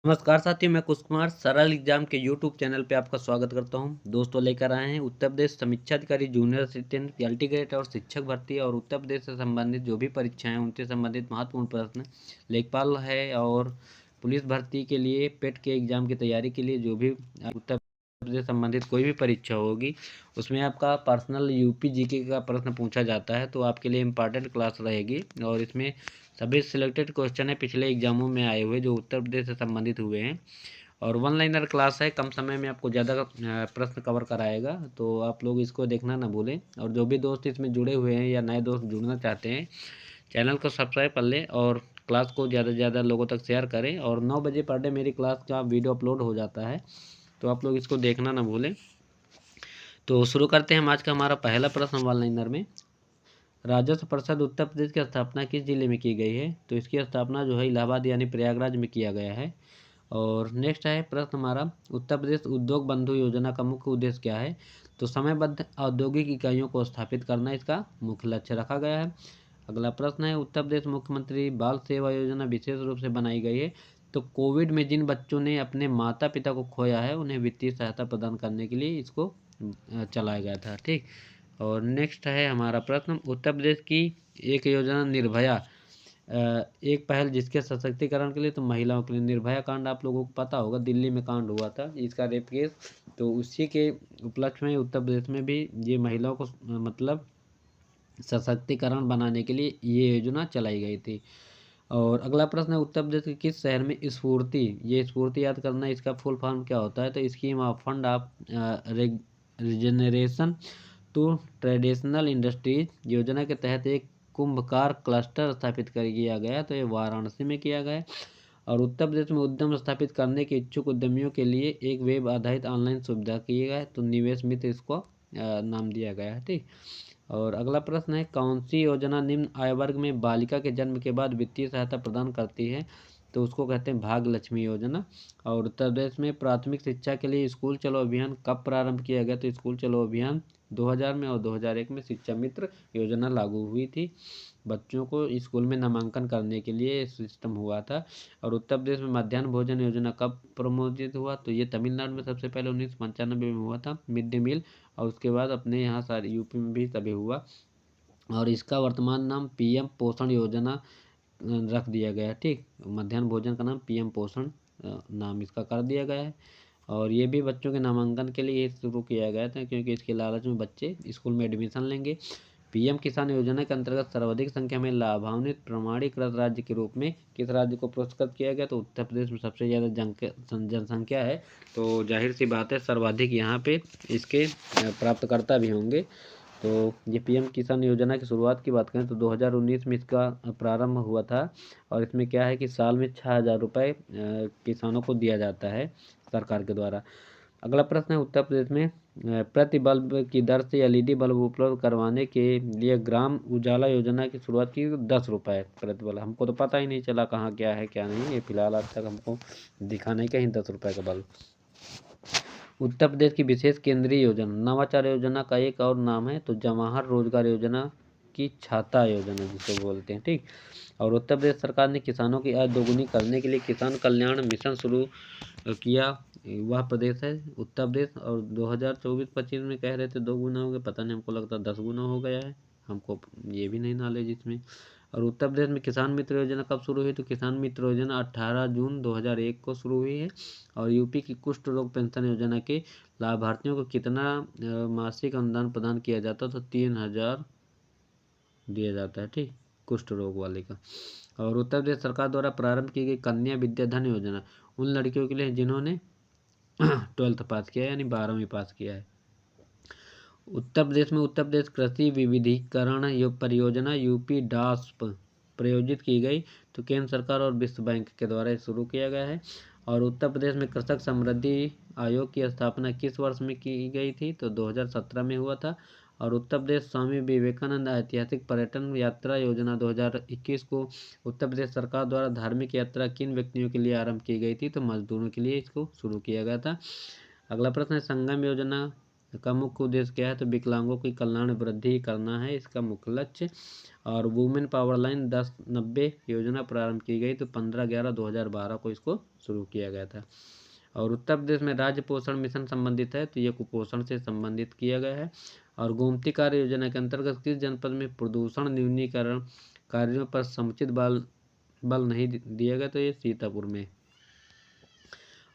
नमस्कार साथियों, मैं कुश कुमार सरल एग्जाम के यूट्यूब चैनल पे आपका स्वागत करता हूं। दोस्तों लेकर आए हैं उत्तर प्रदेश समीक्षा अधिकारी जूनियर असिस्टेंट पीएलटी ग्रेड और शिक्षक भर्ती और उत्तर प्रदेश से संबंधित जो भी परीक्षाएं हैं उनसे संबंधित महत्वपूर्ण प्रश्न। लेखपाल है और पुलिस भर्ती के लिए पेट के एग्जाम की तैयारी के लिए जो भी उत्तर प्रदेश संबंधित कोई भी परीक्षा होगी उसमें आपका पर्सनल यूपी जीके का प्रश्न पूछा जाता है, तो आपके लिए इम्पॉर्टेंट क्लास रहेगी। और इसमें सभी सिलेक्टेड क्वेश्चन है पिछले एग्जामों में आए हुए जो उत्तर प्रदेश से संबंधित हुए हैं। और वन लाइनर क्लास है, कम समय में आपको ज़्यादा प्रश्न कवर कराएगा, तो आप लोग इसको देखना ना भूलें। और जो भी दोस्त इसमें जुड़े हुए हैं या नए दोस्त जुड़ना चाहते हैं, चैनल को सब्सक्राइब कर लें और क्लास को ज़्यादा से ज़्यादा लोगों तक शेयर करें। और 9 बजे पर डे मेरी क्लास का वीडियो अपलोड हो जाता है, तो आप लोग इसको देखना ना भूलें। तो शुरू करते हैं हम आज का हमारा पहला प्रश्न वन लाइनर में। राजस्व परिषद उत्तर प्रदेश की स्थापना किस जिले में की गई है? तो इसकी स्थापना जो है इलाहाबाद यानी प्रयागराज में किया गया है। और नेक्स्ट है प्रश्न हमारा, उत्तर प्रदेश उद्योग बंधु योजना का मुख्य उद्देश्य क्या है? तो समयबद्ध औद्योगिक इकाइयों को स्थापित करना इसका मुख्य लक्ष्य रखा गया है। अगला प्रश्न है, उत्तर प्रदेश मुख्यमंत्री बाल सेवा योजना विशेष रूप से बनाई गई है। तो कोविड में जिन बच्चों ने अपने माता पिता को खोया है उन्हें वित्तीय सहायता प्रदान करने के लिए इसको चलाया गया था। ठीक। और नेक्स्ट है हमारा प्रश्न, उत्तर प्रदेश की एक योजना निर्भया, एक पहल जिसके सशक्तिकरण के लिए तो महिलाओं के लिए निर्भया कांड आप लोगों को पता होगा, दिल्ली में कांड हुआ था इसका रेप केस, तो उसी के उपलक्ष्य में उत्तर प्रदेश में भी ये महिलाओं को मतलब सशक्तिकरण बनाने के लिए ये योजना चलाई गई थी। और अगला प्रश्न है, उत्तर प्रदेश के किस शहर में स्फूर्ति, ये स्फूर्ति याद करना इसका फुल फॉर्म क्या होता है? तो scheme of fund of regeneration to traditional industries योजना के तहत एक कुंभकार क्लस्टर स्थापित कर किया गया, तो ये वाराणसी में किया गया। और उत्तर प्रदेश में उद्यम स्थापित करने के इच्छुक उद्यमियों के लिए एक वेब आधारित ऑनलाइन सुविधा की गया है, तो निवेश मित्र इसको नाम दिया गया है। ठीक। और अगला प्रश्न है, कौन सी योजना निम्न आय वर्ग में बालिका के जन्म के बाद वित्तीय सहायता प्रदान करती है? तो उसको कहते हैं भाग्य लक्ष्मी योजना। और उत्तर प्रदेश में प्राथमिक शिक्षा के लिए स्कूल चलो अभियान कब प्रारंभ किया गया? तो स्कूल चलो अभियान 2000 में और 2001 में शिक्षा मित्र योजना लागू हुई थी। बच्चों को स्कूल में नामांकन करने के लिए सिस्टम हुआ था। और उत्तर प्रदेश में मध्याह्न भोजन योजना कब प्रमोदित हुआ? तो ये तमिलनाडु में सबसे पहले 1995 में हुआ था, मिड डे मील। और उसके बाद अपने यहाँ सारे यूपी में भी तभी हुआ। और इसका वर्तमान नाम पीएम पोषण योजना रख दिया गया है। ठीक। मध्याह्न भोजन का नाम पीएम पोषण नाम इसका कर दिया गया है। और ये भी बच्चों के नामांकन के लिए शुरू किया गया था, क्योंकि इसके लालच में बच्चे स्कूल में एडमिशन लेंगे। पीएम किसान योजना के अंतर्गत सर्वाधिक संख्या में लाभान्वित प्रमाणीकृत राज्य के रूप में किस राज्य को पुरस्कृत किया गया? तो उत्तर प्रदेश में सबसे ज़्यादा जनसंख्या है, तो जाहिर सी बात है सर्वाधिक यहाँ पे इसके प्राप्तकर्ता भी होंगे। तो ये पीएम किसान योजना की शुरुआत की बात करें तो 2019 में इसका प्रारंभ हुआ था। और इसमें क्या है कि साल में 6000 रुपये किसानों को दिया जाता है सरकार के द्वारा। अगला प्रश्न है, उत्तर प्रदेश में प्रति बल्ब की दर से एलईडी बल्ब उपलब्ध करवाने के लिए ग्राम उजाला योजना की शुरुआत की 10 रुपये प्रति बल्ब। हमको तो पता ही नहीं चला कहाँ क्या है क्या नहीं, ये फिलहाल आज तक हमको दिखा नहीं कहीं 10 रुपये का बल्ब। उत्तर प्रदेश की विशेष केंद्रीय योजना नवाचार योजना का एक और नाम है, तो जवाहर रोजगार योजना की छाता योजना जिसे बोलते हैं। ठीक। और उत्तर प्रदेश सरकार ने किसानों की आय दोगुनी करने के लिए किसान कल्याण मिशन शुरू किया, वह प्रदेश है उत्तर प्रदेश। और 2024-25 में कह रहे थे 2 गुना हो गया, पता नहीं, हमको लगता 10 गुना हो गया है, हमको ये भी नहीं नॉलेज इसमें। और उत्तर प्रदेश में किसान मित्र योजना कब शुरू हुई? तो किसान मित्र योजना 18 जून 2001 को शुरू हुई है। और यूपी की कुष्ठ रोग पेंशन योजना के लाभार्थियों को कितना मासिक अनुदान प्रदान किया जाता है? तो 3000 दिया जाता है। ठीक, कुष्ठ रोग वाले का। और उत्तर प्रदेश सरकार द्वारा प्रारंभ की गई कन्या विद्याधन योजना उन लड़कियों के लिए जिन्होंने 12th पास किया है यानी 12वीं पास किया है। उत्तर प्रदेश में उत्तर प्रदेश कृषि विविधीकरण परियोजना यूपी डास्प प्रायोजित की गई, तो केंद्र सरकार और विश्व बैंक के द्वारा शुरू किया गया है। और उत्तर प्रदेश में कृषक समृद्धि आयोग की स्थापना किस वर्ष में की गई थी? तो 2017 में हुआ था। और उत्तर प्रदेश स्वामी विवेकानंद ऐतिहासिक पर्यटन यात्रा योजना 2021 को उत्तर प्रदेश सरकार द्वारा धार्मिक यात्रा किन व्यक्तियों के लिए आरंभ की गई थी? तो मजदूरों के लिए इसको शुरू किया गया था। अगला प्रश्न है, संगम योजना का मुख्य उद्देश्य क्या है, तो विकलांगों की कल्याण वृद्धि करना है इसका मुख्य लक्ष्य। और वुमेन पावर लाइन 1090 योजना प्रारंभ की गई, तो 15/11/2012 को इसको शुरू किया गया था। और उत्तर प्रदेश में राज्य पोषण मिशन संबंधित है, तो ये कुपोषण से संबंधित किया गया है। और गोमती कार्य योजना के अंतर्गत किस जनपद में प्रदूषण न्यूनीकरण कार्यों पर समुचित बल नहीं दिया गया, तो ये सीतापुर में।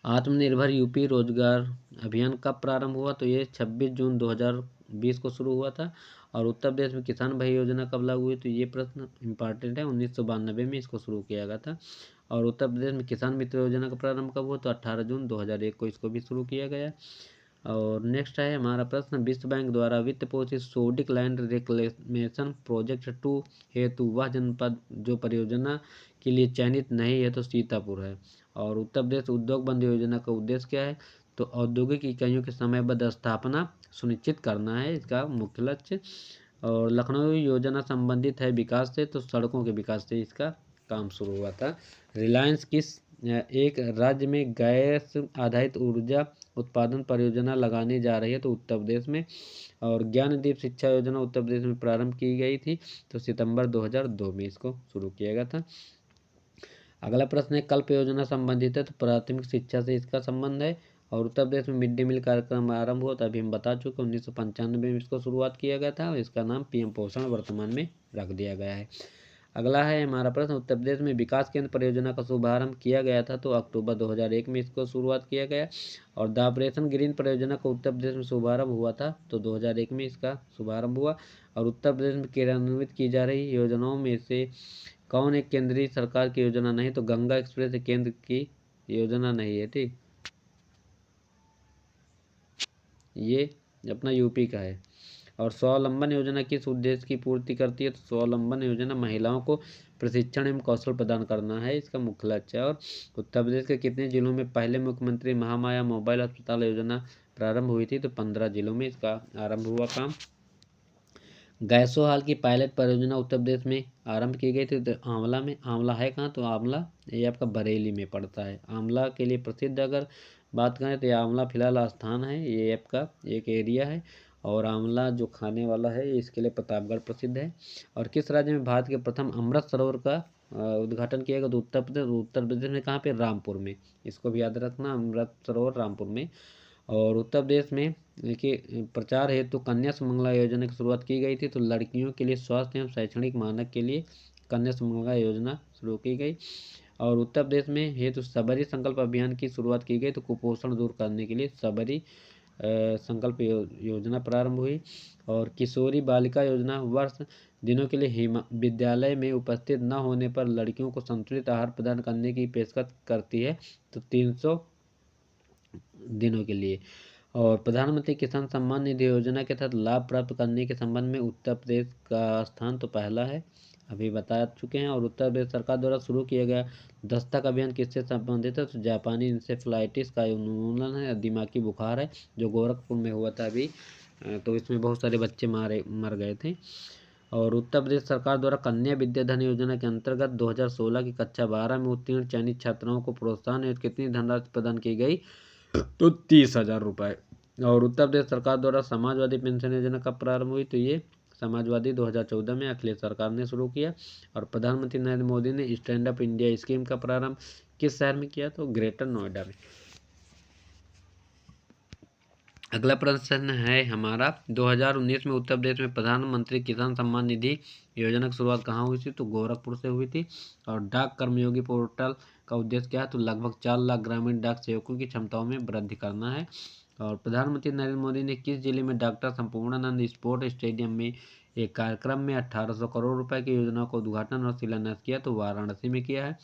आत्मनिर्भर यूपी रोजगार अभियान कब प्रारंभ हुआ, तो ये 26 जून 2020 को शुरू हुआ था। और उत्तर प्रदेश में किसान भाई योजना कब लागू हुई, तो ये प्रश्न इंपॉर्टेंट है, 1992 में इसको शुरू किया गया था। और उत्तर प्रदेश में किसान मित्र योजना का प्रारंभ कब हुआ, तो 18 जून 2001 को इसको भी शुरू किया गया। और नेक्स्ट है हमारा प्रश्न, विश्व बैंक द्वारा वित्त पोषित सोडिक लैंड रिक्लेमेशन प्रोजेक्ट 2 हेतु वह जनपद जो परियोजना के लिए चयनित नहीं है, तो सीतापुर है। और उत्तर प्रदेश उद्योग बंधु योजना का उद्देश्य क्या है, तो औद्योगिक इकाइयों की समयबद्ध स्थापना सुनिश्चित करना है इसका मुख्य लक्ष्य। और लखनऊ योजना संबंधित है विकास से, तो सड़कों के विकास से इसका काम शुरू हुआ था। रिलायंस किस एक राज्य में गैस आधारित ऊर्जा उत्पादन परियोजना लगाने जा रही है, तो उत्तर प्रदेश में। और ज्ञानदीप शिक्षा योजना उत्तर प्रदेश में प्रारंभ की गई थी, तो सितंबर 2002 में इसको शुरू किया गया था। अगला प्रश्न है कल्प योजना संबंधित है, तो प्राथमिक शिक्षा से इसका संबंध है। और उत्तर प्रदेश में मिड डे मील कार्यक्रम आरंभ हुआ, तो अभी हम बता चुके 1995 में इसको शुरुआत किया गया था, और इसका नाम पीएम पोषण वर्तमान में रख दिया गया है। अगला है हमारा प्रश्न, उत्तर प्रदेश में विकास केंद्र परियोजना का शुभारंभ किया गया था, तो अक्टूबर 2001 में इसको शुरुआत किया गया। और द ऑपरेशन ग्रीन परियोजना को उत्तर प्रदेश में शुभारंभ हुआ था, तो 2001 में इसका शुभारंभ हुआ। और उत्तर प्रदेश में क्रियान्वित की जा रही योजनाओं में से कौन एक केंद्रीय सरकार की योजना नहीं, तो गंगा एक्सप्रेस केंद्र की योजना नहीं है, ठीक, ये अपना यूपी का है। और स्वावलंबन योजना किस उद्देश्य की पूर्ति करती है, तो स्वावलंबन योजना महिलाओं को प्रशिक्षण एवं कौशल प्रदान करना है इसका मुख्य लक्ष्य है। और उत्तर प्रदेश के कितने जिलों में पहले मुख्यमंत्री महामाया मोबाइल अस्पताल योजना प्रारंभ हुई थी, तो 15 जिलों में इसका आरंभ हुआ काम। गैसो हाल की पायलट परियोजना उत्तर प्रदेश में आरंभ की गई थी, तो आंवला में। आंवला है कहाँ, तो आंवला ये आपका बरेली में पड़ता है। आंवला के लिए प्रसिद्ध अगर बात करें तो ये आंवला फिलहाल स्थान है, ये आपका एक एरिया है। और आंवला जो खाने वाला है इसके लिए प्रतापगढ़ प्रसिद्ध है। और किस राज्य में भारत के प्रथम अमृत सरोवर का उद्घाटन किया गया, तो उत्तर प्रदेश। उत्तर प्रदेश में कहाँ पे, रामपुर में, इसको भी याद रखना, अमृत सरोवर रामपुर में। और उत्तर प्रदेश में देखिए प्रचार हेतु कन्या सुमंगला योजना की शुरुआत की गई थी, तो लड़कियों के लिए स्वास्थ्य एवं शैक्षणिक मानक के लिए कन्या सुमंगला योजना शुरू की गई। और उत्तर प्रदेश में हेतु सबरी संकल्प अभियान की शुरुआत की गई, तो कुपोषण दूर करने के लिए सबरी संकल्प योजना प्रारंभ हुई। और किशोरी बालिका योजना वर्ष दिनों के लिए विद्यालय में उपस्थित न होने पर लड़कियों को संतुलित आहार प्रदान करने की पेशकश करती है, तो 300 दिनों के लिए। और प्रधानमंत्री किसान सम्मान निधि योजना के तहत लाभ प्राप्त करने के संबंध में उत्तर प्रदेश का स्थान तो पहला है, अभी बता चुके हैं। और उत्तर प्रदेश सरकार द्वारा शुरू किया गया दस्तक अभियान किससे संबंधित है, तो जापानी इंसेफ्लाइटिस का उन्मूलन है, दिमागी बुखार है, जो गोरखपुर में हुआ था अभी, तो इसमें बहुत सारे बच्चे मर गए थे। और उत्तर प्रदेश सरकार द्वारा कन्या विद्याधन योजना के अंतर्गत 2016 की कक्षा 12 में उत्तीर्ण चयनित छात्राओं को प्रोत्साहन हेतु कितनी धनराशि प्रदान की गई, तो 30,000 रुपये। और उत्तर प्रदेश सरकार द्वारा समाजवादी पेंशन योजना कब प्रारंभ हुई, तो ये समाजवादी 2014 में अखिलेश सरकार ने शुरू किया। और प्रधानमंत्री नरेंद्र मोदी ने स्टैंड अप इंडिया स्कीम का प्रारंभ किस शहर में किया, तो ग्रेटर नोएडा में। अगला प्रश्न है हमारा, 2019 में उत्तर प्रदेश में प्रधानमंत्री किसान सम्मान निधि योजना की शुरुआत कहाँ हुई थी, तो गोरखपुर से हुई थी। और डाक कर्मयोगी पोर्टल का उद्देश्य क्या है, तो लगभग 4 लाख ग्रामीण डाक सेवकों की क्षमताओं में वृद्धि करना है। और प्रधानमंत्री नरेंद्र मोदी ने किस जिले में डॉक्टर संपूर्णानंद स्पोर्ट स्टेडियम में एक कार्यक्रम में 1800 करोड़ रुपए की योजना का उद्घाटन और शिलान्यास किया, तो वाराणसी में किया है।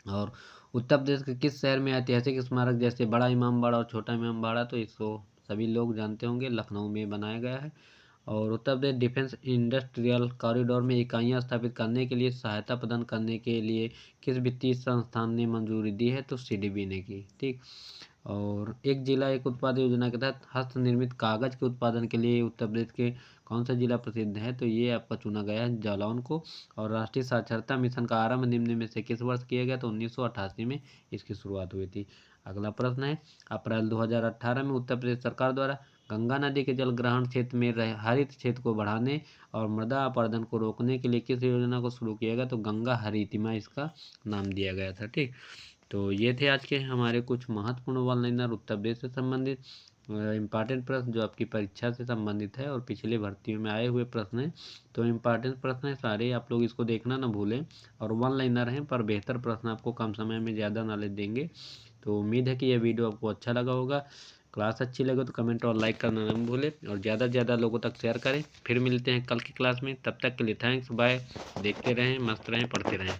और उत्तर प्रदेश के किस शहर में ऐतिहासिक स्मारक जैसे बड़ा इमामबाड़ा और छोटा इमामबाड़ा, तो इसको सभी लोग जानते होंगे, लखनऊ में बनाया गया है। और Uttar Pradesh defence industrial corridor में इकाइयाँ स्थापित करने के लिए सहायता प्रदान करने के लिए किस वित्तीय संस्थान ने मंजूरी दी है, तो सीडीबी ने की, ठीक। और एक जिला एक उत्पाद योजना के तहत हस्त निर्मित कागज के उत्पादन के लिए उत्तर प्रदेश के कौन सा जिला प्रसिद्ध है? तो ये आपका चुना गया है जालौन को। और राष्ट्रीय साक्षरता मिशन का आरंभ निम्न में से किस वर्ष किया गया? तो 1988 में इसकी शुरुआत हुई थी। अगला प्रश्न है, अप्रैल 2018 में उत्तर प्रदेश सरकार द्वारा गंगा नदी के जलग्रहण क्षेत्र में हरित क्षेत्र को बढ़ाने और मृदा अपरदन को रोकने के लिए किस योजना को शुरू किया गया? तो गंगा हरितिमा इसका नाम दिया गया था। ठीक, तो ये थे आज के हमारे कुछ महत्वपूर्ण वन लाइनर उत्तर प्रदेश से संबंधित इम्पॉर्टेंट प्रश्न जो आपकी परीक्षा से संबंधित है और पिछले भर्तियों में आए हुए प्रश्न हैं। तो इम्पॉर्टेंट प्रश्न है सारे, आप लोग इसको देखना ना भूलें। और वन लाइनर हैं पर बेहतर प्रश्न आपको कम समय में ज़्यादा नॉलेज देंगे। तो उम्मीद है कि यह वीडियो आपको अच्छा लगा होगा। क्लास अच्छी लगे तो कमेंट और लाइक करना ना भूलें और ज़्यादा से ज़्यादा लोगों तक शेयर करें। फिर मिलते हैं कल की क्लास में, तब तक के लिए थैंक्स, बाय। देखते रहें, मस्त रहें, पढ़ते रहें।